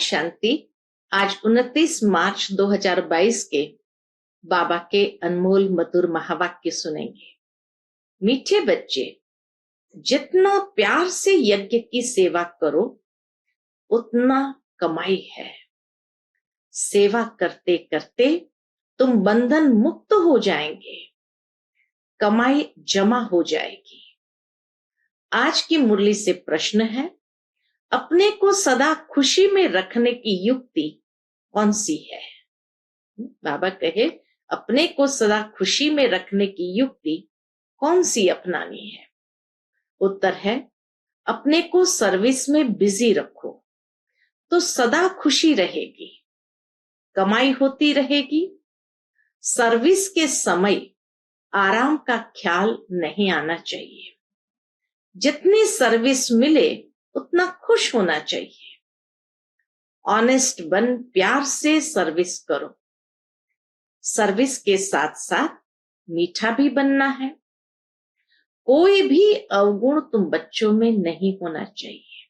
शांति। आज 29 मार्च 2022 के बाबा के अनमोल मधुर महावाक्य सुनेंगे। मीठे बच्चे, जितना प्यार से यज्ञ की सेवा करो उतना कमाई है। सेवा करते करते तुम बंधन मुक्त हो जाएंगे, कमाई जमा हो जाएगी। आज की मुरली से प्रश्न है, अपने को सदा खुशी में रखने की युक्ति कौन सी है? बाबा कहे, अपने को सदा खुशी में रखने की युक्ति कौन सी अपनानी है? उत्तर है, अपने को सर्विस में बिजी रखो तो सदा खुशी रहेगी, कमाई होती रहेगी। सर्विस के समय आराम का ख्याल नहीं आना चाहिए। जितनी सर्विस मिले उतना खुश होना चाहिए। ऑनेस्ट बन प्यार से सर्विस करो। सर्विस के साथ साथ मीठा भी बनना है। कोई भी अवगुण तुम बच्चों में नहीं होना चाहिए।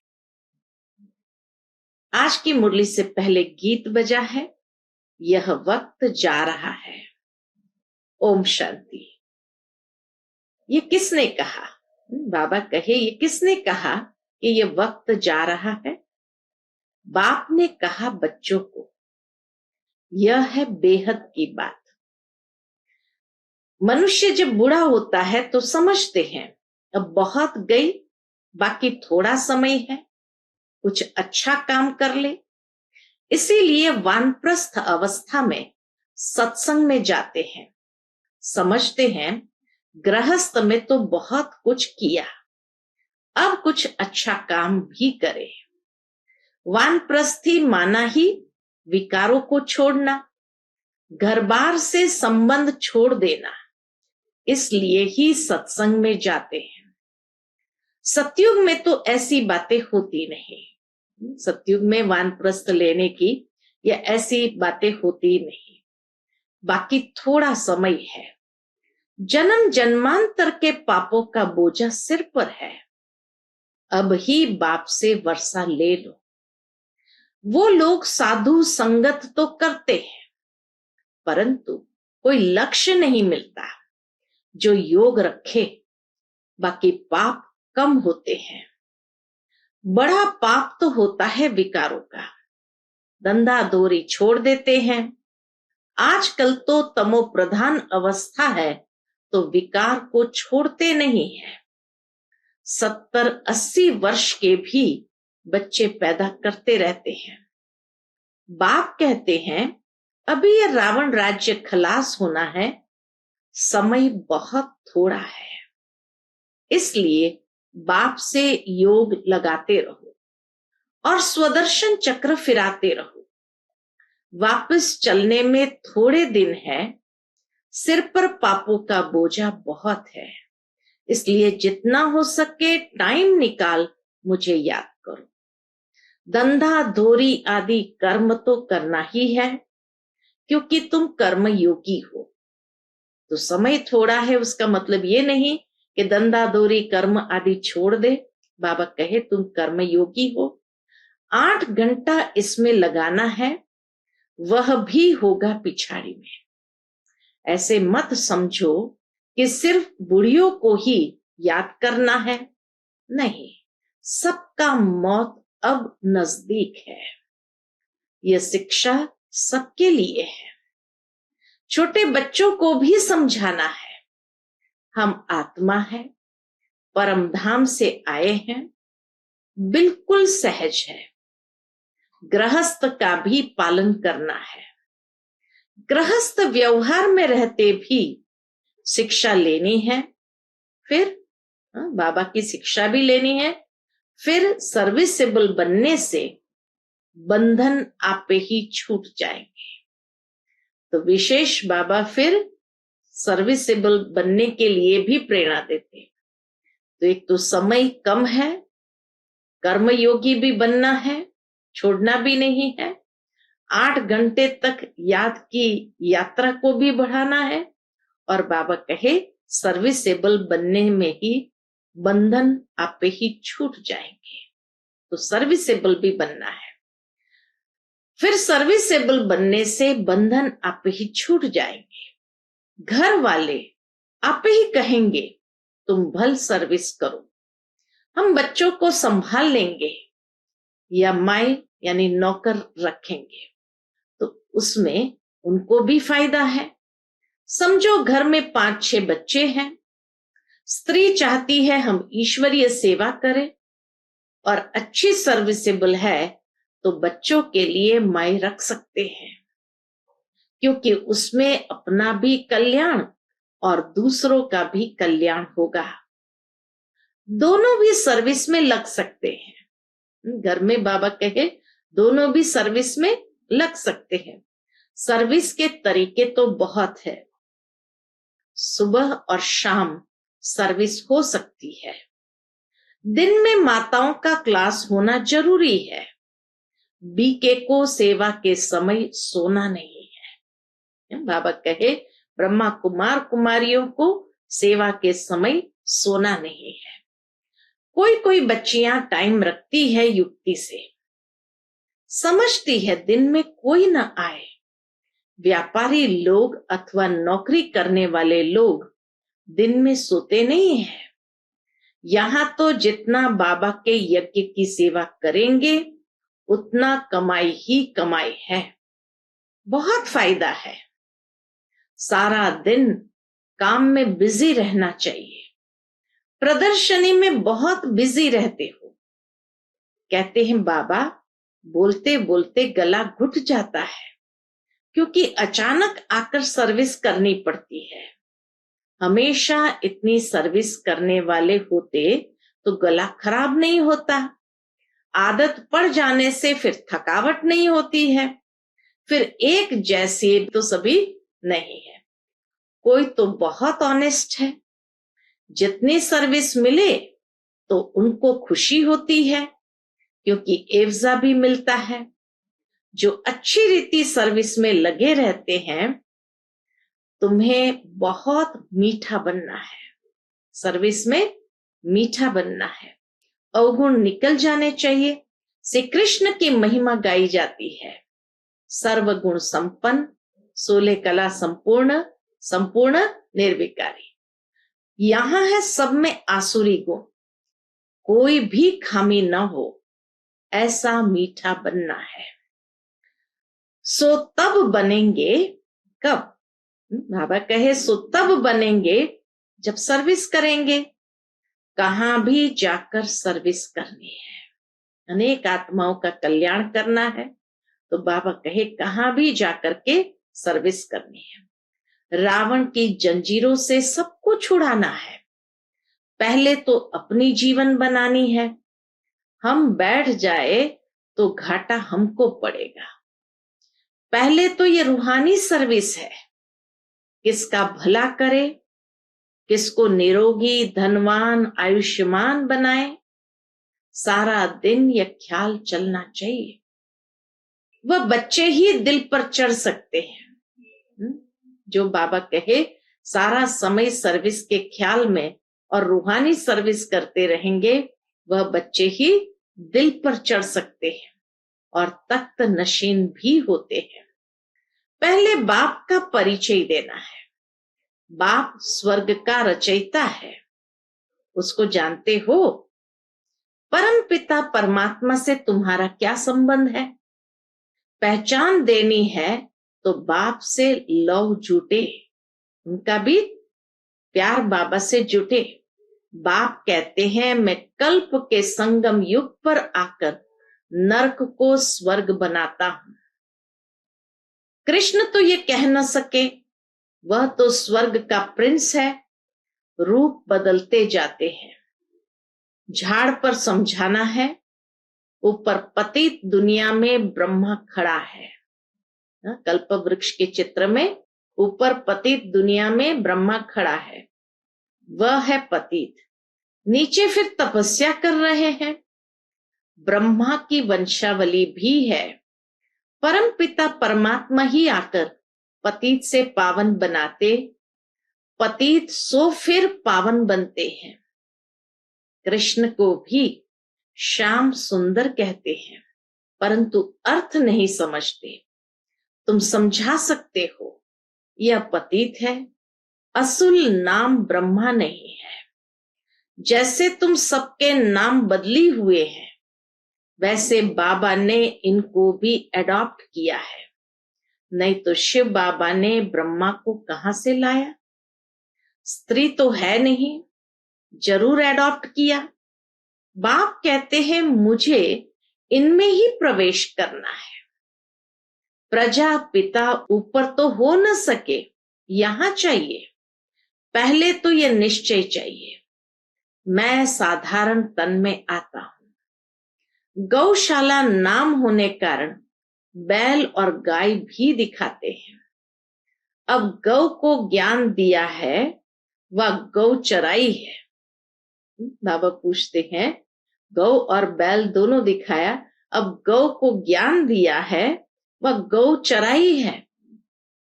आज की मुरली से पहले गीत बजा है, यह वक्त जा रहा है। ओम शांति। ये किसने कहा? बाबा कहे, ये किसने कहा कि ये वक्त जा रहा है? बाप ने कहा बच्चों को। यह है बेहद की बात। मनुष्य जब बूढ़ा होता है तो समझते हैं अब बहुत गई, बाकी थोड़ा समय है, कुछ अच्छा काम कर ले। इसीलिए वानप्रस्थ अवस्था में सत्संग में जाते हैं। समझते हैं गृहस्थ में तो बहुत कुछ किया, अब कुछ अच्छा काम भी करे। वानप्रस्थी माना ही विकारों को छोड़ना, घर बार से संबंध छोड़ देना। इसलिए ही सत्संग में जाते हैं। सतयुग में तो ऐसी बातें होती नहीं। सतयुग में वानप्रस्थ लेने की या ऐसी बातें होती नहीं। बाकी थोड़ा समय है। जन्म जन्मांतर के पापों का बोझा सिर पर है। अब ही बाप से वर्षा ले लो। वो लोग साधु संगत तो करते हैं, परंतु कोई लक्ष्य नहीं मिलता जो योग रखे। बाकी पाप कम होते हैं। बड़ा पाप तो होता है विकारों का। धंधा दोरी छोड़ देते हैं। आजकल तो तमो प्रधान अवस्था है तो विकार को छोड़ते नहीं है। 70-80 वर्ष के भी बच्चे पैदा करते रहते हैं। बाप कहते हैं, अभी यह रावण राज्य खलास होना है, समय बहुत थोड़ा है। इसलिए बाप से योग लगाते रहो और स्वदर्शन चक्र फिराते रहो। वापस चलने में थोड़े दिन है। सिर पर पापों का बोझा बहुत है। इसलिए जितना हो सके टाइम निकाल मुझे याद करो। धंधा धोरी आदि कर्म तो करना ही है, क्योंकि तुम कर्म योगी हो। तो समय थोड़ा है उसका मतलब ये नहीं कि धंधा धोरी कर्म आदि छोड़ दे। बाबा कहे तुम कर्म योगी हो, 8 घंटा इसमें लगाना है, वह भी होगा पिछाड़ी में। ऐसे मत समझो कि सिर्फ बुढ़ियों को ही याद करना है। नहीं, सबका मौत अब नजदीक है। यह शिक्षा सबके लिए है। छोटे बच्चों को भी समझाना है, हम आत्मा है, परम धाम से आए हैं, बिल्कुल सहज है। गृहस्थ का भी पालन करना है। गृहस्थ व्यवहार में रहते भी शिक्षा लेनी है, फिर बाबा की शिक्षा भी लेनी है। फिर सर्विसेबल बनने से बंधन आपे ही छूट जाएंगे। तो विशेष बाबा फिर सर्विसेबल बनने के लिए भी प्रेरणा देते। तो एक तो समय कम है, कर्मयोगी भी बनना है, छोड़ना भी नहीं है। 8 घंटे तक याद की यात्रा को भी बढ़ाना है। और बाबा कहे सर्विसेबल बनने में ही बंधन आपे ही छूट जाएंगे। तो सर्विसेबल भी बनना है। फिर सर्विसेबल बनने से बंधन आप ही छूट जाएंगे। घर वाले आप ही कहेंगे तुम भल सर्विस करो, हम बच्चों को संभाल लेंगे या माई यानी नौकर रखेंगे, तो उसमें उनको भी फायदा है। समझो घर में 5-6 बच्चे हैं, स्त्री चाहती है हम ईश्वरीय सेवा करें और अच्छी सर्विसेबल है, तो बच्चों के लिए माई रख सकते हैं, क्योंकि उसमें अपना भी कल्याण और दूसरों का भी कल्याण होगा। दोनों भी सर्विस में लग सकते हैं। घर में बाबा कहे दोनों भी सर्विस में लग सकते हैं। सर्विस के तरीके तो बहुत है, सुबह और शाम सर्विस हो सकती है। दिन में माताओं का क्लास होना जरूरी है। बीके को सेवा के समय सोना नहीं है। बाबा कहे ब्रह्मा कुमार कुमारियों को सेवा के समय सोना नहीं है। कोई कोई बच्चियां टाइम रखती है युक्ति से, समझती है दिन में कोई न आए। व्यापारी लोग अथवा नौकरी करने वाले लोग दिन में सोते नहीं हैं। यहां तो जितना बाबा के यज्ञ की सेवा करेंगे उतना कमाई ही कमाई है, बहुत फायदा है। सारा दिन काम में बिजी रहना चाहिए। प्रदर्शनी में बहुत बिजी रहते हो। कहते हैं बाबा बोलते बोलते गला घुट जाता है, क्योंकि अचानक आकर सर्विस करनी पड़ती है। हमेशा इतनी सर्विस करने वाले होते तो गला खराब नहीं होता। आदत पड़ जाने से फिर थकावट नहीं होती है। फिर एक जैसे तो सभी नहीं है। कोई तो बहुत ऑनेस्ट है, जितनी सर्विस मिले तो उनको खुशी होती है, क्योंकि एवजा भी मिलता है। जो अच्छी रीति सर्विस में लगे रहते हैं, तुम्हें बहुत मीठा बनना है, सर्विस में मीठा बनना है। अवगुण निकल जाने चाहिए। श्री कृष्ण की महिमा गाई जाती है। सर्वगुण संपन्न, 16 कला संपूर्ण, संपूर्ण निर्विकारी। यहां है सब में आसुरी गुण, कोई भी खामी न हो, ऐसा मीठा बनना है। सो तब बनेंगे कब? बाबा कहे सो तब बनेंगे जब सर्विस करेंगे। कहां भी जाकर सर्विस करनी है, अनेक आत्माओं का कल्याण करना है, तो बाबा कहे कहां भी जाकर के सर्विस करनी है। रावण की जंजीरों से सबको छुड़ाना है। पहले तो अपनी जीवन बनानी है। हम बैठ जाए तो घाटा हमको पड़ेगा। पहले तो ये रूहानी सर्विस है, किसका भला करे, किसको निरोगी धनवान आयुष्मान बनाए, सारा दिन यह ख्याल चलना चाहिए। वह बच्चे ही दिल पर चढ़ सकते हैं। जो बाबा कहे सारा समय सर्विस के ख्याल में और रूहानी सर्विस करते रहेंगे, वह बच्चे ही दिल पर चढ़ सकते हैं और तख्त नशीन भी होते हैं। पहले बाप का परिचय देना है। बाप स्वर्ग का रचयिता है, उसको जानते हो? परम पिता परमात्मा से तुम्हारा क्या संबंध है? पहचान देनी है तो बाप से लव जुटे, उनका भी प्यार बाबा से जुटे। बाप कहते हैं मैं कल्प के संगम युग पर आकर नरक को स्वर्ग बनाता हूं। कृष्ण तो ये कह न सके, वह तो स्वर्ग का प्रिंस है। रूप बदलते जाते हैं। झाड़ पर समझाना है, ऊपर पतित दुनिया में ब्रह्मा खड़ा है। कल्प वृक्ष के चित्र में ऊपर पतित दुनिया में ब्रह्मा खड़ा है, वह है पतित। नीचे फिर तपस्या कर रहे हैं। ब्रह्मा की वंशावली भी है। परम पिता परमात्मा ही आकर पतित से पावन बनाते, पतित सो फिर पावन बनते हैं। कृष्ण को भी श्याम सुंदर कहते हैं। परंतु अर्थ नहीं समझते। तुम समझा सकते हो, यह पतित है, असुल नाम ब्रह्मा नहीं है। जैसे तुम सबके नाम बदली हुए हैं, वैसे बाबा ने इनको भी एडॉप्ट किया है। नहीं तो शिव बाबा ने ब्रह्मा को कहां से लाया? स्त्री तो है नहीं, जरूर एडॉप्ट किया। बाप कहते हैं मुझे इनमें ही प्रवेश करना है। प्रजा पिता ऊपर तो हो न सके, यहां चाहिए। पहले तो यह निश्चय चाहिए, मैं साधारण तन में आता हूं। गौशाला नाम होने कारण बैल और गाय भी दिखाते हैं। अब गौ को ज्ञान दिया है, वह गौ चराई है। बाबा पूछते हैं, गौ और बैल दोनों दिखाया, अब गौ को ज्ञान दिया है, वह गौ चराई है।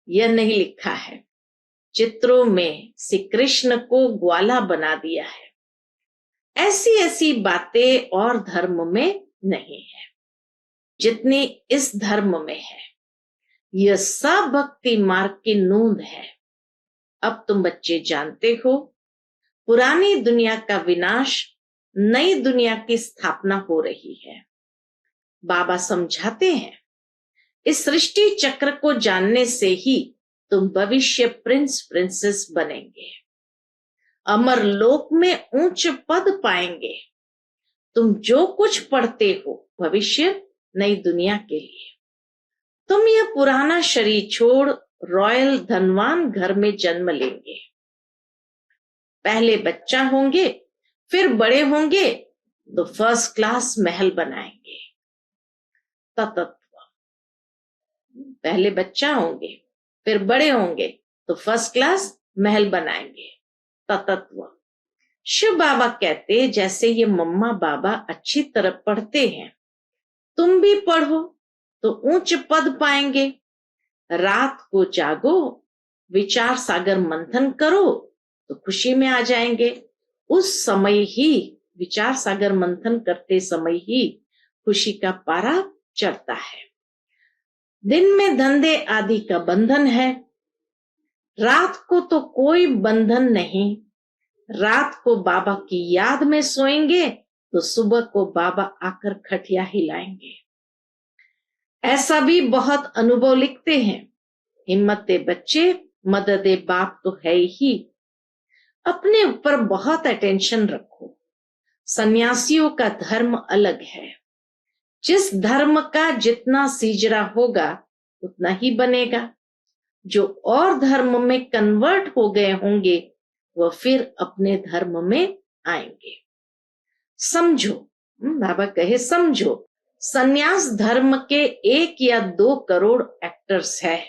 यह नहीं लिखा है। चित्रों में श्री कृष्ण को ग्वाला बना दिया है। ऐसी ऐसी बातें और धर्म में नहीं है जितनी इस धर्म में है। यह सब भक्ति मार्ग की नूंद है। अब तुम बच्चे जानते हो, पुरानी दुनिया का विनाश, नई दुनिया की स्थापना हो रही है। बाबा समझाते हैं, इस सृष्टि चक्र को जानने से ही तुम भविष्य प्रिंस प्रिंसेस बनेंगे, अमर लोक में ऊंच पद पाएंगे। तुम जो कुछ पढ़ते हो भविष्य नई दुनिया के लिए। तुम यह पुराना शरीर छोड़ रॉयल धनवान घर में जन्म लेंगे। पहले बच्चा होंगे, फिर बड़े होंगे तो फर्स्ट क्लास महल बनाएंगे। तत्व। पहले बच्चा होंगे, फिर बड़े होंगे तो फर्स्ट क्लास महल बनाएंगे। तत्व। शिव बाबा कहते, जैसे ये मम्मा बाबा अच्छी तरह पढ़ते हैं, तुम भी पढ़ो तो ऊंच पद पाएंगे। रात को जागो, विचार सागर मंथन करो तो खुशी में आ जाएंगे। उस समय ही, विचार सागर मंथन करते समय ही खुशी का पारा चढ़ता है। दिन में धंधे आदि का बंधन है, रात को तो कोई बंधन नहीं। रात को बाबा की याद में सोएंगे तो सुबह को बाबा आकर खटिया हिलाएंगे। ऐसा भी बहुत अनुभव लिखते हैं। हिम्मते बच्चे, मददे बाप तो है ही। अपने ऊपर बहुत अटेंशन रखो। सन्यासियों का धर्म अलग है। जिस धर्म का जितना सीजरा होगा उतना ही बनेगा। जो और धर्म में कन्वर्ट हो गए होंगे वह फिर अपने धर्म में आएंगे। समझो, बाबा कहे समझो, सन्यास धर्म के 1 या 2 करोड़ एक्टर्स है,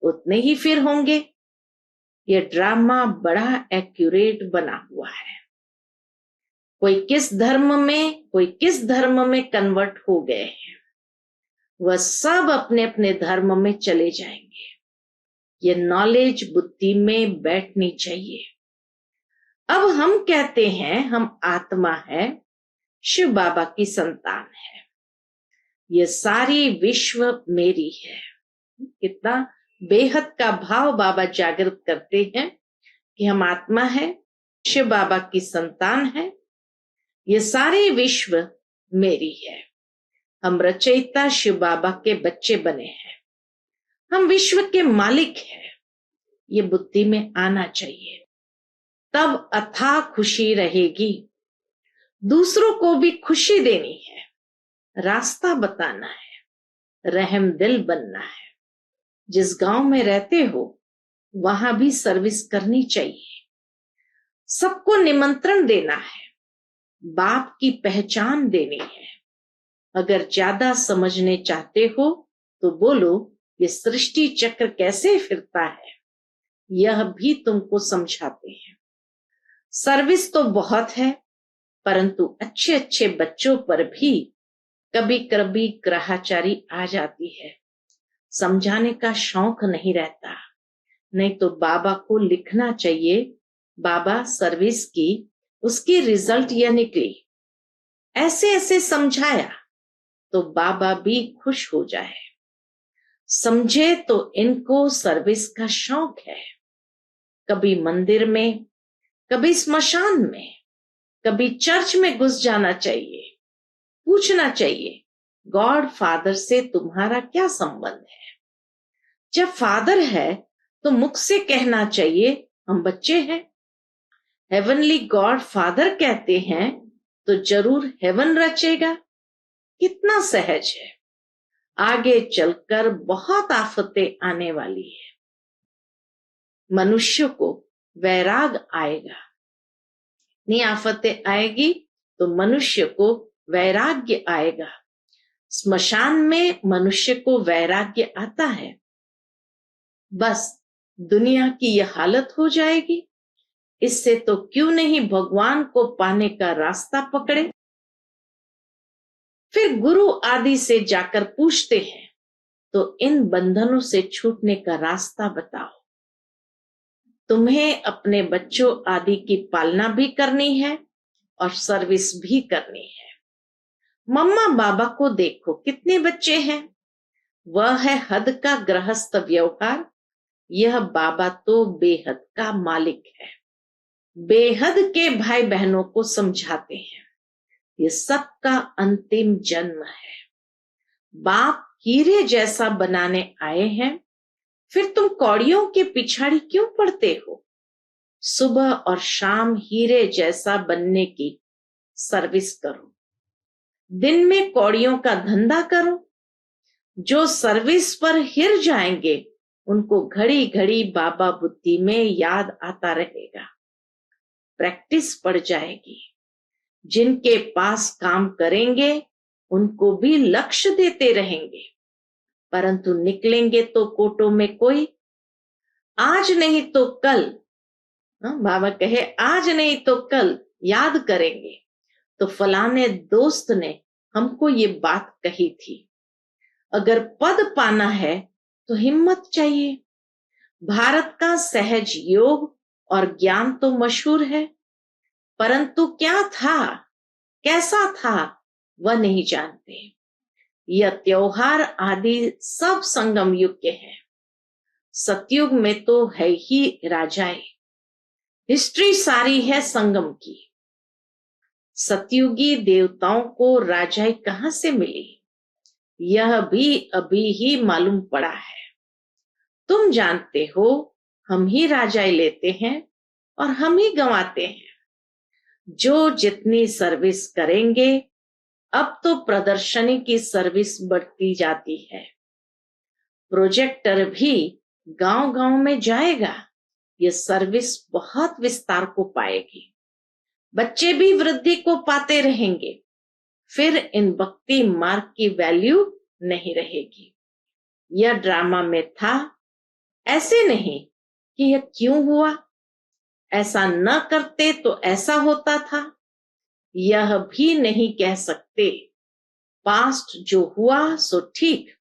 उतने ही फिर होंगे। ये ड्रामा बड़ा एक्यूरेट बना हुआ है। कोई किस धर्म में कन्वर्ट हो गए हैं, वह सब अपने अपने धर्म में चले जाएंगे। ये नॉलेज बुद्धि में बैठनी चाहिए। अब हम कहते हैं हम आत्मा है, शिव बाबा की संतान है, ये सारी विश्व मेरी है। कितना बेहद का भाव बाबा जागृत करते हैं कि हम आत्मा है, शिव बाबा की संतान है, ये सारी विश्व मेरी है। हम रचयिता शिव बाबा के बच्चे बने हैं, हम विश्व के मालिक हैं। ये बुद्धि में आना चाहिए, तब अथाह खुशी रहेगी। दूसरों को भी खुशी देनी है, रास्ता बताना है, रहम दिल बनना है। जिस गांव में रहते हो वहां भी सर्विस करनी चाहिए। सबको निमंत्रण देना है, बाप की पहचान देनी है। अगर ज्यादा समझने चाहते हो तो बोलो ये सृष्टि चक्र कैसे फिरता है, यह भी तुमको समझाते हैं। सर्विस तो बहुत है, परंतु अच्छे अच्छे बच्चों पर भी कभी कभी ग्रहाचारी आ जाती है। समझाने का शौक नहीं रहता। नहीं तो बाबा को लिखना चाहिए, बाबा सर्विस की, उसकी रिजल्ट यह निकली, ऐसे ऐसे समझाया, तो बाबा भी खुश हो जाए। समझे तो इनको सर्विस का शौक है। कभी मंदिर में, कभी स्मशान में, कभी चर्च में घुस जाना चाहिए। पूछना चाहिए, गॉड फादर से तुम्हारा क्या संबंध है? जब फादर है तो मुख से कहना चाहिए हम बच्चे हैं। हेवनली गॉड फादर कहते हैं तो जरूर हेवन रचेगा। कितना सहज है। आगे चलकर बहुत आफतें आने वाली है। मनुष्य को वैराग आएगा। इतनी आफतें आएगी तो मनुष्य को वैराग्य आएगा। स्मशान में मनुष्य को वैराग्य आता है। बस दुनिया की यह हालत हो जाएगी। इससे तो क्यों नहीं भगवान को पाने का रास्ता पकड़े। फिर गुरु आदि से जाकर पूछते हैं, तो इन बंधनों से छूटने का रास्ता बताओ। तुम्हें अपने बच्चों आदि की पालना भी करनी है और सर्विस भी करनी है। मम्मा बाबा को देखो, कितने बच्चे हैं। वह है हद का गृहस्थ व्यवहार। यह बाबा तो बेहद का मालिक है। बेहद के भाई बहनों को समझाते हैं, ये सबका अंतिम जन्म है। बाप हीरे जैसा बनाने आए हैं, फिर तुम कौड़ियों के पिछाड़ी क्यों पड़ते हो? सुबह और शाम हीरे जैसा बनने की सर्विस करो। दिन में कौड़ियों का धंधा करो। जो सर्विस पर हिर जाएंगे उनको घड़ी घड़ी बाबा बुद्धि में याद आता रहेगा। प्रैक्टिस पड़ जाएगी। जिनके पास काम करेंगे उनको भी लक्ष्य देते रहेंगे, परंतु निकलेंगे तो कोटों में कोई। आज नहीं तो कल, बाबा कहे आज नहीं तो कल याद करेंगे। तो फलाने दोस्त ने हमको ये बात कही थी। अगर पद पाना है तो हिम्मत चाहिए। भारत का सहज योग और ज्ञान तो मशहूर है, परंतु क्या था, कैसा था, वह नहीं जानते। यह त्योहार आदि सब संगम युग के हैं। सतयुग में तो है ही राजाएं। हिस्ट्री सारी है संगम की। सतयुगी देवताओं को राजाएं कहां से मिली, यह भी अभी ही मालूम पड़ा है। तुम जानते हो, हम ही राजाएं लेते हैं और हम ही गंवाते हैं। जो जितनी सर्विस करेंगे, अब तो प्रदर्शनी की सर्विस बढ़ती जाती है। प्रोजेक्टर भी गांव गांव में जाएगा। यह सर्विस बहुत विस्तार को पाएगी। बच्चे भी वृद्धि को पाते रहेंगे। फिर इन भक्ति मार्ग की वैल्यू नहीं रहेगी। यह ड्रामा में था, ऐसे नहीं कि यह क्यों हुआ, ऐसा न करते तो ऐसा होता था, यह भी नहीं कह सकते। पास्ट जो हुआ सो ठीक,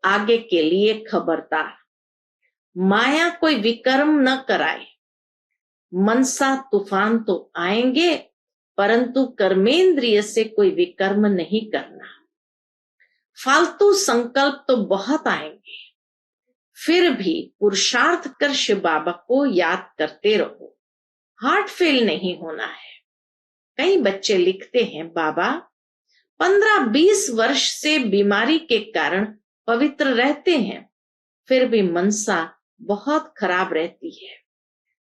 आगे के लिए खबरदार। माया कोई विकर्म न कराए। मनसा तूफान तो आएंगे, परंतु कर्मेंद्रिय से कोई विकर्म नहीं करना। फालतू संकल्प तो बहुत आएंगे, फिर भी पुरुषार्थ कर शिव बाबा को याद करते रहो। हार्ट फेल नहीं होना है। कई बच्चे लिखते हैं, बाबा 15-20 वर्ष से बीमारी के कारण पवित्र रहते हैं, फिर भी मनसा बहुत खराब रहती है।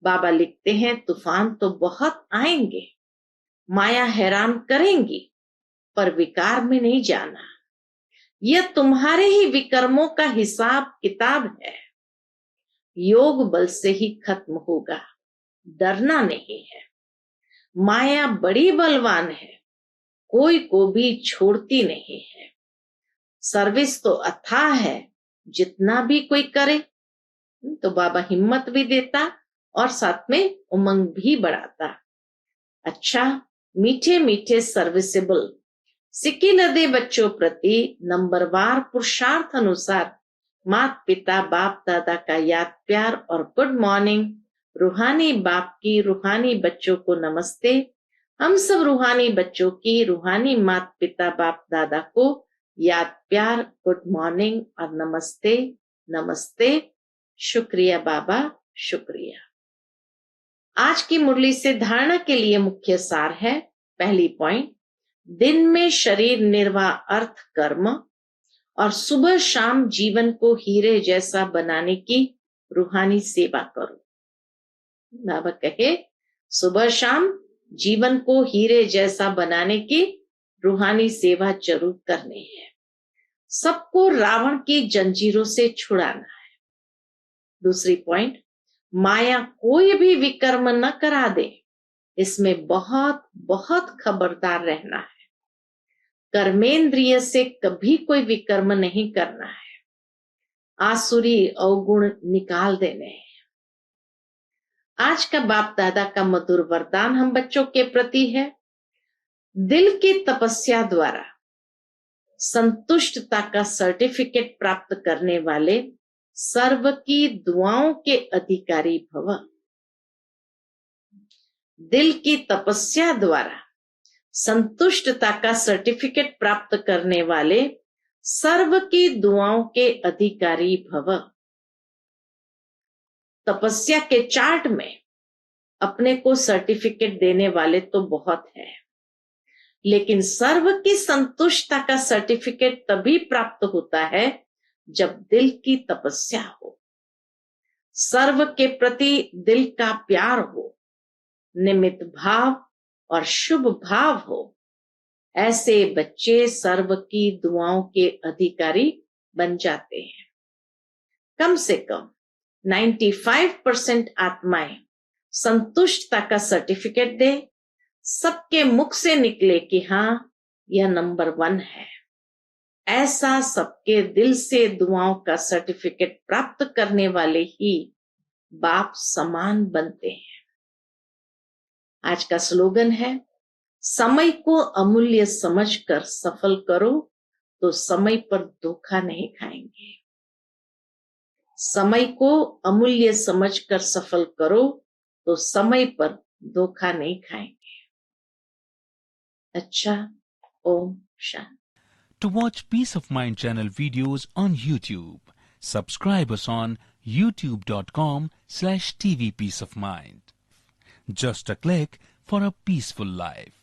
बाबा लिखते हैं, तूफान तो बहुत आएंगे, माया हैरान करेंगी, पर विकार में नहीं जाना। यह तुम्हारे ही विकर्मों का हिसाब किताब है। योग बल से ही खत्म होगा, डरना नहीं है। माया बड़ी बलवान है, कोई को भी छोड़ती नहीं है। सर्विस तो अथाह है, जितना भी कोई करे। तो बाबा हिम्मत भी देता और साथ में उमंग भी बढ़ाता। अच्छा, मीठे मीठे सर्विसेबल सिक्की लदे बच्चों प्रति नंबरवार पुरुषार्थ अनुसार माता पिता बाप दादा का याद प्यार और गुड मॉर्निंग। रूहानी बाप की रूहानी बच्चों को नमस्ते। हम सब रूहानी बच्चों की रूहानी माता पिता बाप दादा को याद प्यार गुड मॉर्निंग और नमस्ते नमस्ते। शुक्रिया बाबा, शुक्रिया। आज की मुरली से धारणा के लिए मुख्य सार है। पहली पॉइंट, दिन में शरीर निर्वाह अर्थ कर्म और सुबह शाम जीवन को हीरे जैसा बनाने की रूहानी सेवा करो। बाबा कहे सुबह शाम जीवन को हीरे जैसा बनाने की रूहानी सेवा जरूर करनी है। सबको रावण की जंजीरों से छुड़ाना है। दूसरी पॉइंट, माया कोई भी विकर्म न करा दे, इसमें बहुत बहुत खबरदार रहना है। कर्मेंद्रिय से कभी कोई विकर्म नहीं करना है। आसुरी अवगुण निकाल देने हैं। आज का बाप दादा का मधुर वरदान हम बच्चों के प्रति है। दिल की तपस्या द्वारा संतुष्टता का सर्टिफिकेट प्राप्त करने वाले सर्व की दुआओं के अधिकारी भव। दिल की तपस्या द्वारा संतुष्टता का सर्टिफिकेट प्राप्त करने वाले सर्व की दुआओं के अधिकारी भव। तपस्या के चार्ट में अपने को सर्टिफिकेट देने वाले तो बहुत है, लेकिन सर्व की संतुष्टता का सर्टिफिकेट तभी प्राप्त होता है जब दिल की तपस्या हो, सर्व के प्रति दिल का प्यार हो, निमित्त भाव और शुभ भाव हो। ऐसे बच्चे सर्व की दुआओं के अधिकारी बन जाते हैं। कम से कम 95% आत्माएं संतुष्टता का सर्टिफिकेट दे, सबके मुख से निकले कि हाँ यह नंबर 1 है। ऐसा सबके दिल से दुआओं का सर्टिफिकेट प्राप्त करने वाले ही बाप समान बनते हैं। आज का स्लोगन है, समय को अमूल्य समझकर सफल करो तो समय पर धोखा नहीं खाएंगे। समय को अमूल्य समझकर सफल करो तो समय पर धोखा नहीं खाएंगे। अच्छा, Om Shanti. To watch Peace of Mind channel videos on YouTube, subscribe us on youtube.com/TV Peace of Mind. Just a click for a peaceful life.